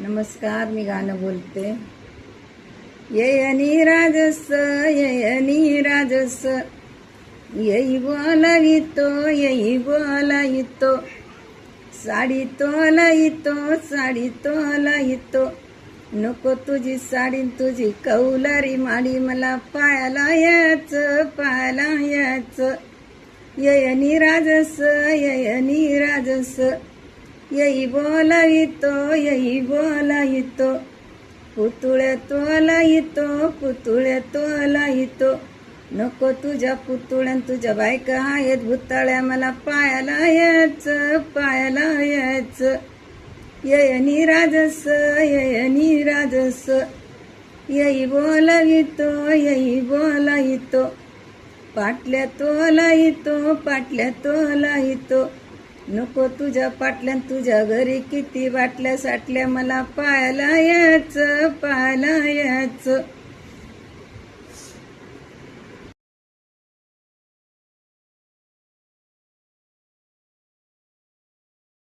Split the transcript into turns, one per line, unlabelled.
नमस्कार, मी गाणं बोलते. येयनी राजस येयनी राजस, येई बोलावितो येई बोलावितो, साडी तोलावितो साडी तोलावितो, नको तुझी साडी तुझी कौलारी माडी, मला पायाला याच. येयनी राजस येयनी राजस, येई बोलावितो येई बोलावितो, पुतुळ्या तोलावितो, नको तुझ्या पुतुळ्यान तुझ्या बायका आहेत भुताळ्या, मला पायाला याच. येयनी राजस येयनी राजस, येई बोलावितो, पाटल्या तोलावितो, नको तुझ्या पाटल्यान तुझ्या घरी किती बाटल्या साटल्या, मला पायाला याच.